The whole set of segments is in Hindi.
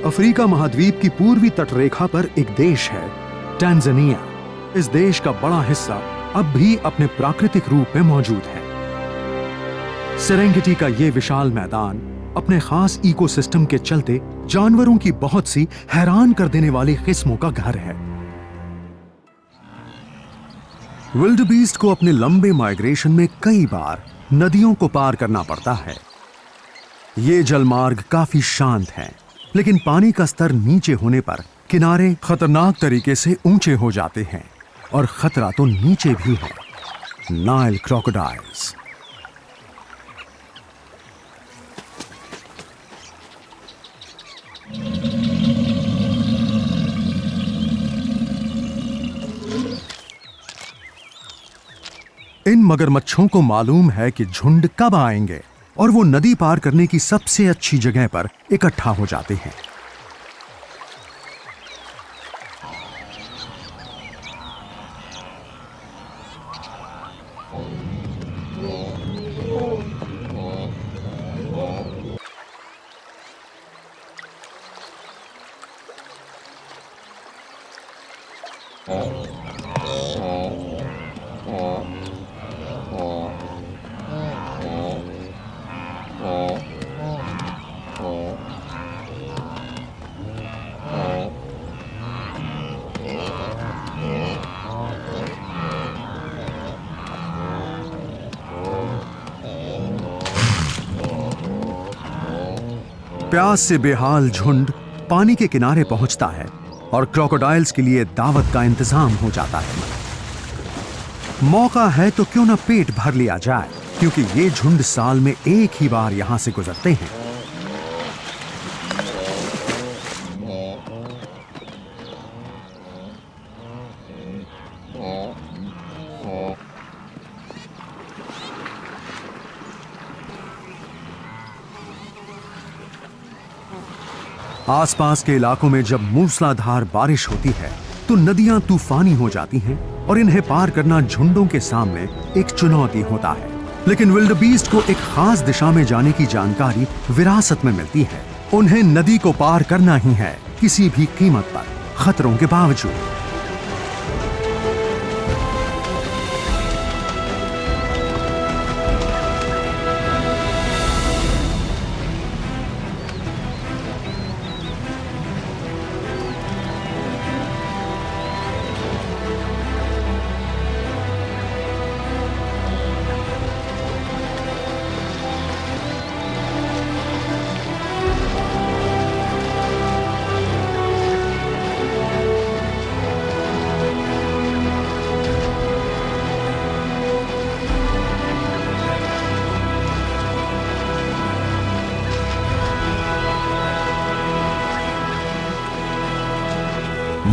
अफ्रीका महाद्वीप की पूर्वी तटरेखा पर एक देश है, टैंजानिया। इस देश का बड़ा हिस्सा अब भी अपने प्राकृतिक रूप में मौजूद है। सेरेंगेटी का ये विशाल मैदान अपने खास इकोसिस्टम के चलते जानवरों की बहुत सी हैरान कर देने वाली किस्मों का घर है। विल्डबीस्ट को अपने लंबे माइग्रेशन में कई बार नदियों को पार करना पड़ता है। ये जलमार्ग काफी शांत हैं, लेकिन पानी का स्तर नीचे होने पर किनारे खतरनाक तरीके से ऊंचे हो जाते हैं और खतरा तो नीचे भी है। Nile crocodiles. इन मगरमच्छों को मालूम है कि झुंड कब आएंगे और वो नदी पार करने की सबसे अच्छी जगह पर इकट्ठा हो जाते हैं। प्यास से बेहाल झुंड पानी के किनारे पहुंचता है और क्रोकोडाइल्स के लिए दावत का इंतजाम हो जाता है। मौका है तो क्यों ना पेट भर लिया जाए, क्योंकि ये झुंड साल में एक ही बार यहां से गुजरते हैं। आसपास के इलाकों में जब मूसलाधार बारिश होती है तो नदियां तूफानी हो जाती हैं और इन्हें पार करना झुंडों के सामने एक चुनौती होता है। लेकिन विल्डबीस्ट को एक खास दिशा में जाने की जानकारी विरासत में मिलती है। उन्हें नदी को पार करना ही है, किसी भी कीमत पर, खतरों के बावजूद।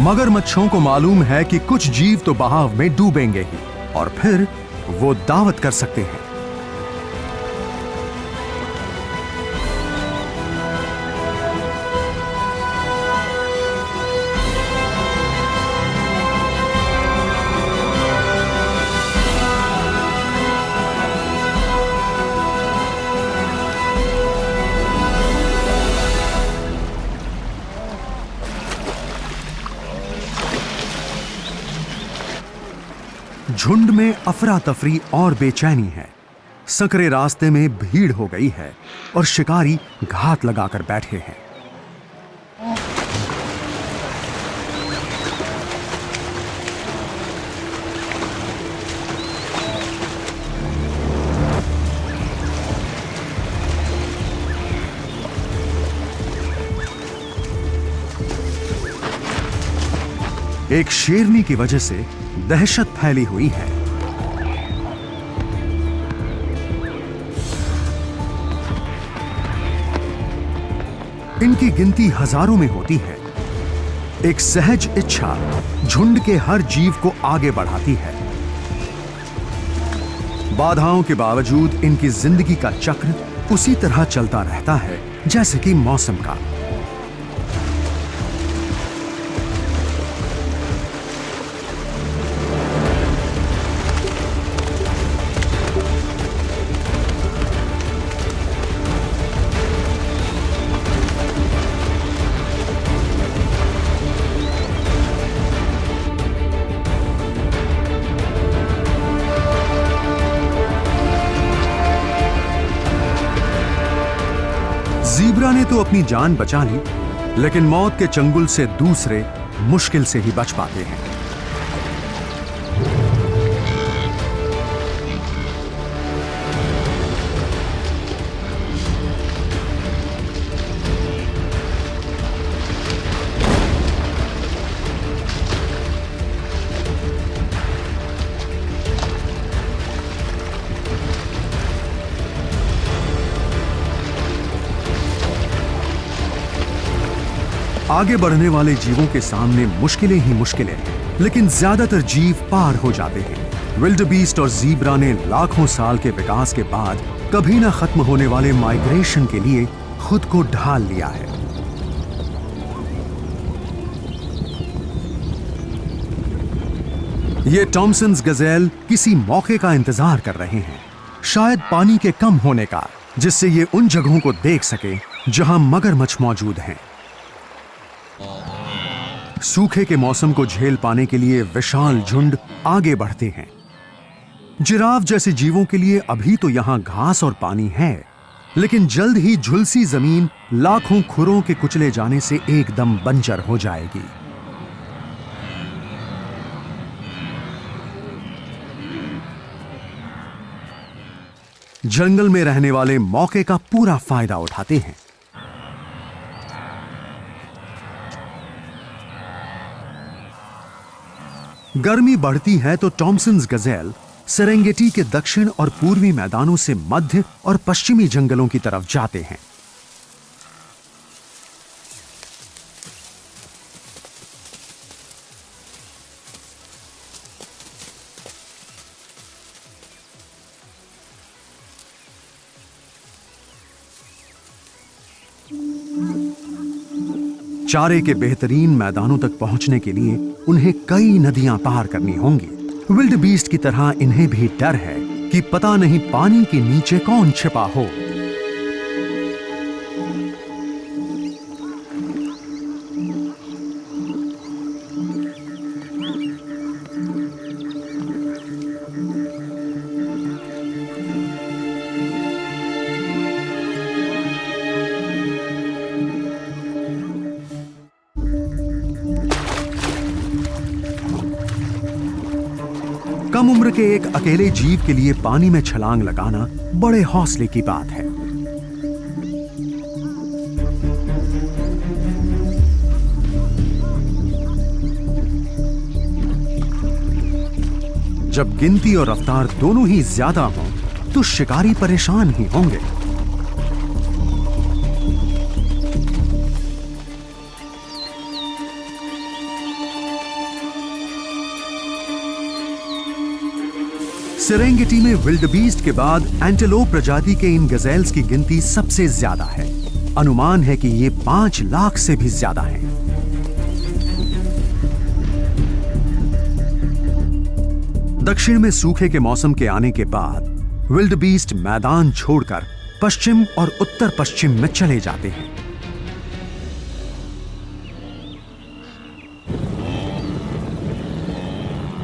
मगरमच्छों को मालूम है कि कुछ जीव तो बहाव में डूबेंगे ही और फिर वो दावत कर सकते हैं। झुंड में अफरा तफरी और बेचैनी है। सकरे रास्ते में भीड़ हो गई है और शिकारी घात लगाकर बैठे हैं। एक शेरनी की वजह से दहशत फैली हुई है। इनकी गिनती हजारों में होती है। एक सहज इच्छा झुंड के हर जीव को आगे बढ़ाती है। बाधाओं के बावजूद इनकी जिंदगी का चक्र उसी तरह चलता रहता है जैसे कि मौसम का। ज़ीब्रा ने तो अपनी जान बचा ली, लेकिन मौत के चंगुल से दूसरे मुश्किल से ही बच पाते हैं। आगे बढ़ने वाले जीवों के सामने मुश्किलें ही मुश्किलें हैं, लेकिन ज्यादातर जीव पार हो जाते हैं। विल्डबीस्ट और ज़ीब्रा ने लाखों साल के विकास के बाद कभी ना खत्म होने वाले माइग्रेशन के लिए खुद को ढाल लिया है। ये टॉमसन्स गजेल किसी मौके का इंतजार कर रहे हैं, शायद पानी के कम होने का, जिससे ये उन जगहों को देख सके जहां मगरमच्छ मौजूद हैं। सूखे के मौसम को झेल पाने के लिए विशाल झुंड आगे बढ़ते हैं। जिराफ जैसे जीवों के लिए अभी तो यहां घास और पानी है, लेकिन जल्द ही झुलसी जमीन लाखों खुरों के कुचले जाने से एकदम बंजर हो जाएगी। जंगल में रहने वाले मौके का पूरा फायदा उठाते हैं। गर्मी बढ़ती है तो टॉमसन्स गजेल सेरेंगेटी के दक्षिण और पूर्वी मैदानों से मध्य और पश्चिमी जंगलों की तरफ जाते हैं। चारे के बेहतरीन मैदानों तक पहुंचने के लिए उन्हें कई नदियां पार करनी होंगी। विल्डबीस्ट की तरह इन्हें भी डर है कि पता नहीं पानी के नीचे कौन छिपा हो। कम उम्र के एक अकेले जीव के लिए पानी में छलांग लगाना बड़े हौसले की बात है। जब गिनती और रफ्तार दोनों ही ज्यादा हों, तो शिकारी परेशान ही होंगे। सेरेंगेटी में विल्डबीस्ट के बाद एंटेलोप प्रजाति के इन गजेल्स की गिनती सबसे ज्यादा है। अनुमान है कि ये 5 लाख से भी ज्यादा हैं। दक्षिण में सूखे के मौसम के आने के बाद विल्डबीस्ट मैदान छोड़कर पश्चिम और उत्तर पश्चिम में चले जाते हैं।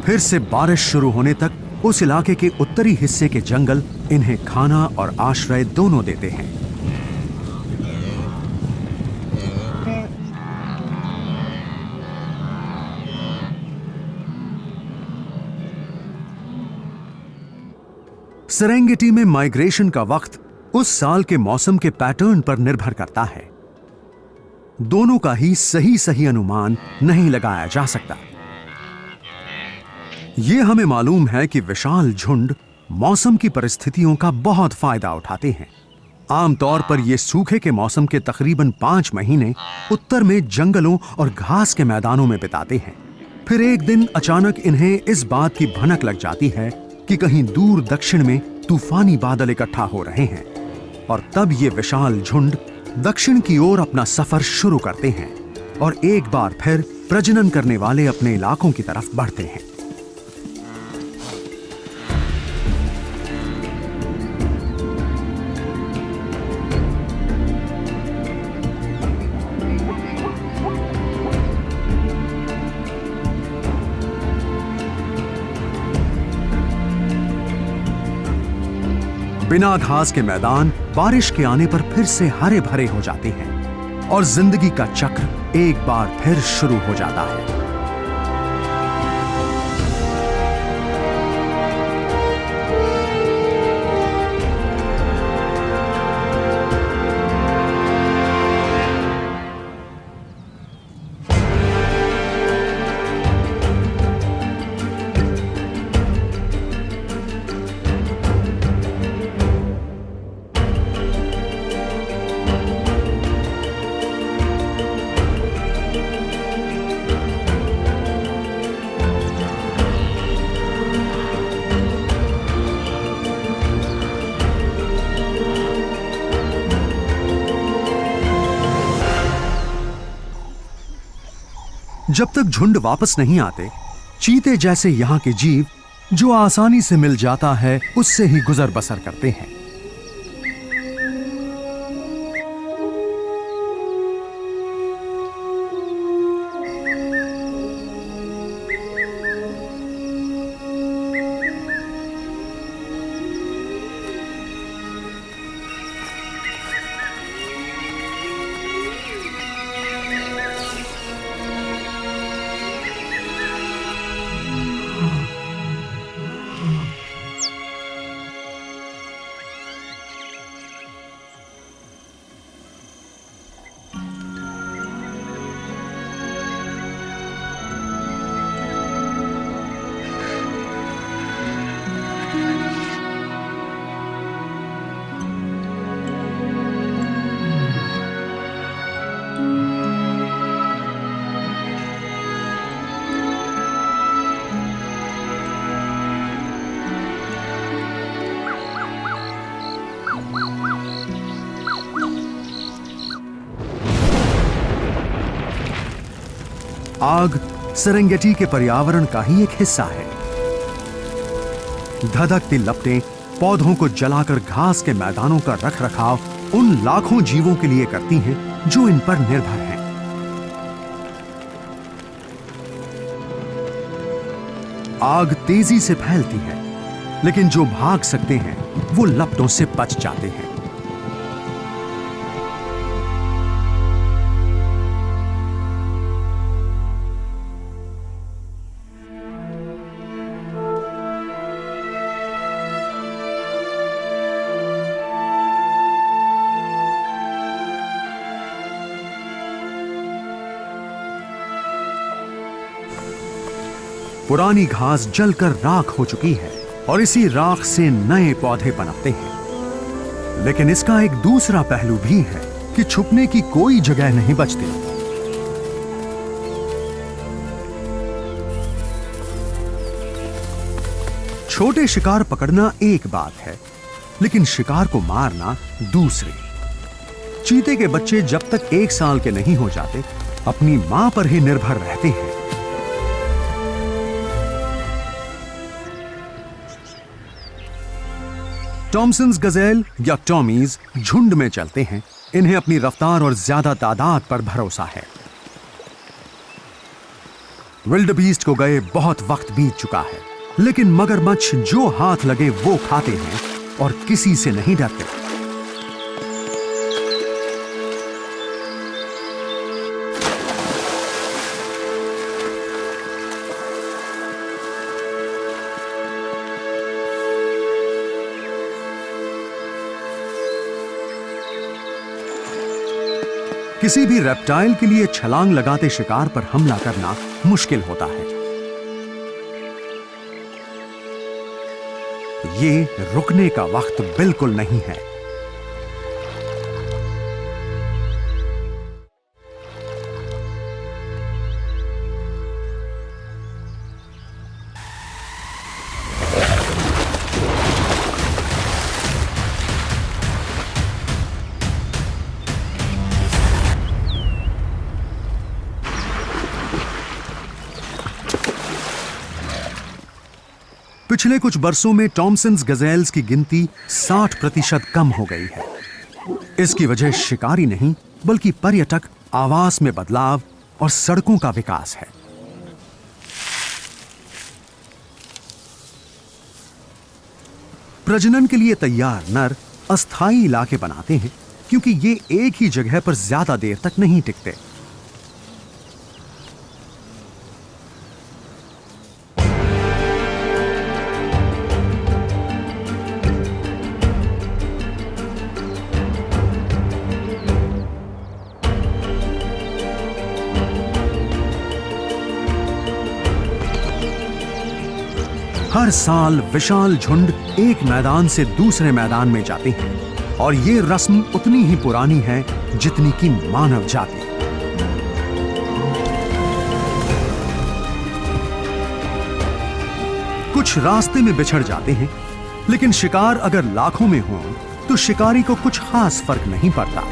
फिर से बारिश शुरू होने तक उस इलाके के उत्तरी हिस्से के जंगल इन्हें खाना और आश्रय दोनों देते हैं। सेरेंगेटी में माइग्रेशन का वक्त उस साल के मौसम के पैटर्न पर निर्भर करता है। दोनों का ही सही अनुमान नहीं लगाया जा सकता। यह हमें मालूम है कि विशाल झुंड मौसम की परिस्थितियों का बहुत फायदा उठाते हैं। आमतौर पर यह सूखे के मौसम के तकरीबन 5 महीने उत्तर में जंगलों और घास के मैदानों में बिताते हैं। फिर एक दिन अचानक इन्हें इस बात की भनक लग जाती है कि कहीं दूर दक्षिण में तूफानी बादल इकट्ठा हो रहे हैं, और तब ये विशाल झुंड दक्षिण की ओर अपना सफर शुरू करते हैं और एक बार फिर प्रजनन करने वाले अपने इलाकों की तरफ बढ़ते हैं। बिना घास के मैदान बारिश के आने पर फिर से हरे भरे हो जाते हैं और जिंदगी का चक्र एक बार फिर शुरू हो जाता है। जब तक झुंड वापस नहीं आते, चीते जैसे यहां के जीव जो आसानी से मिल जाता है उससे ही गुजर बसर करते हैं। आग सेरेंगेटी के पर्यावरण का ही एक हिस्सा है। धधकती लपटें पौधों को जलाकर घास के मैदानों का रखरखाव उन लाखों जीवों के लिए करती हैं जो इन पर निर्भर हैं। आग तेजी से फैलती है, लेकिन जो भाग सकते हैं वो लपटों से बच जाते हैं। पुरानी घास जलकर राख हो चुकी है और इसी राख से नए पौधे पनपते हैं। लेकिन इसका एक दूसरा पहलू भी है कि छुपने की कोई जगह नहीं बचती। छोटे शिकार पकड़ना एक बात है, लेकिन शिकार को मारना दूसरी। चीते के बच्चे जब तक 1 साल के नहीं हो जाते, अपनी मां पर ही निर्भर रहते हैं। टॉमसन्स गजेल या टॉमीज झुंड में चलते हैं। इन्हें अपनी रफ्तार और ज्यादा तादाद पर भरोसा है। विल्डबीस्ट को गए बहुत वक्त बीत चुका है, लेकिन मगरमच्छ जो हाथ लगे वो खाते हैं और किसी से नहीं डरते। किसी भी रेप्टाइल के लिए छलांग लगाते शिकार पर हमला करना मुश्किल होता है। ये रुकने का वक्त बिल्कुल नहीं है। पिछले कुछ बरसों में टॉमसन्स गजेल्स की गिनती 60% कम हो गई है। इसकी वजह शिकारी नहीं, बल्कि पर्यटक, आवास में बदलाव और सड़कों का विकास है। प्रजनन के लिए तैयार नर अस्थायी इलाके बनाते हैं क्योंकि ये एक ही जगह पर ज्यादा देर तक नहीं टिकते। हर साल विशाल झुंड एक मैदान से दूसरे मैदान में जाते हैं और ये रस्म उतनी ही पुरानी है जितनी कि मानव जाति। कुछ रास्ते में बिछड़ जाते हैं, लेकिन शिकार अगर लाखों में हो तो शिकारी को कुछ खास फर्क नहीं पड़ता।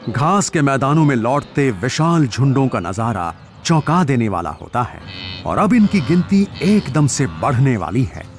घास के मैदानों में लौटते विशाल झुंडों का नजारा चौंका देने वाला होता है और अब इनकी गिनती एकदम से बढ़ने वाली है।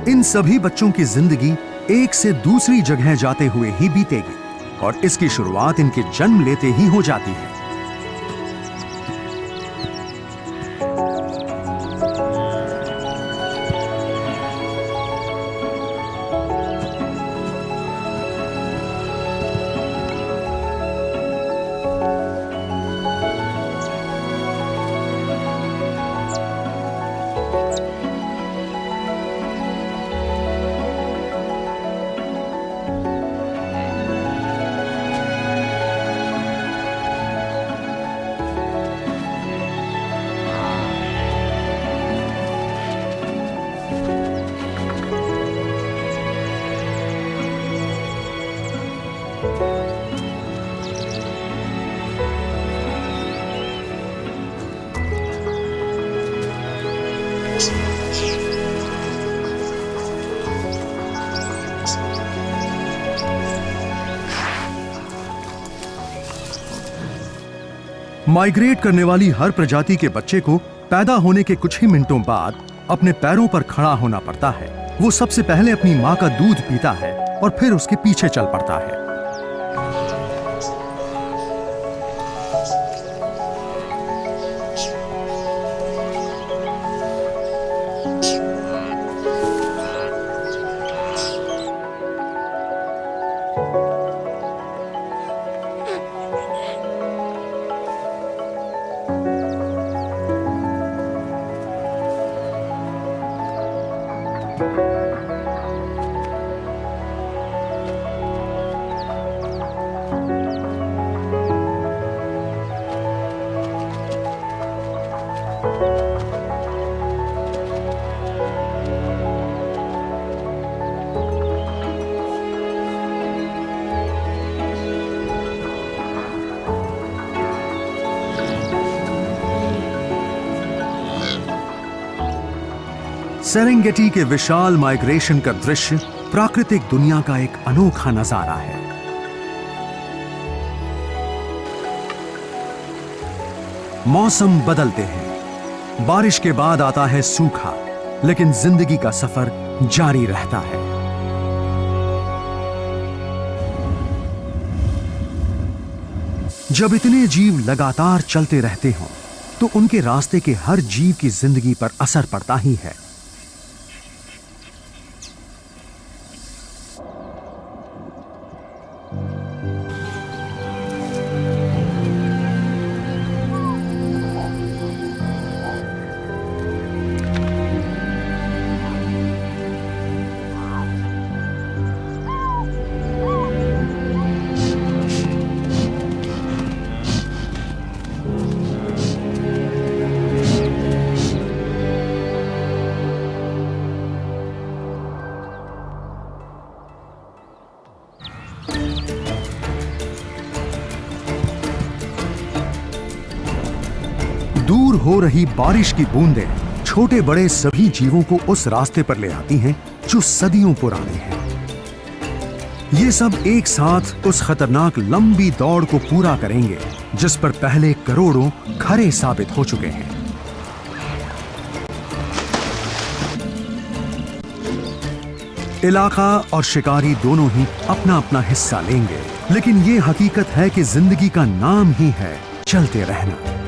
इन सभी बच्चों की जिंदगी एक से दूसरी जगह जाते हुए ही बीतेगी और इसकी शुरुआत इनके जन्म लेते ही हो जाती है। माइग्रेट करने वाली हर प्रजाति के बच्चे को पैदा होने के कुछ ही मिनटों बाद अपने पैरों पर खड़ा होना पड़ता है। वो सबसे पहले अपनी मां का दूध पीता है और फिर उसके पीछे चल पड़ता है। सेरेंगेटी के विशाल माइग्रेशन का दृश्य प्राकृतिक दुनिया का एक अनोखा नजारा है। मौसम बदलते हैं, बारिश के बाद आता है सूखा, लेकिन जिंदगी का सफर जारी रहता है। जब इतने जीव लगातार चलते रहते हों, तो उनके रास्ते के हर जीव की जिंदगी पर असर पड़ता ही है। दूर हो रही बारिश की बूंदें छोटे बड़े सभी जीवों को उस रास्ते पर ले आती हैं जो सदियों पुराने हैं। ये सब एक साथ उस खतरनाक लंबी दौड़ को पूरा करेंगे जिस पर पहले करोड़ों खरे साबित हो चुके हैं। इलाका और शिकारी दोनों ही अपना अपना हिस्सा लेंगे, लेकिन ये हकीकत है कि जिंदगी का नाम ही है चलते रहना।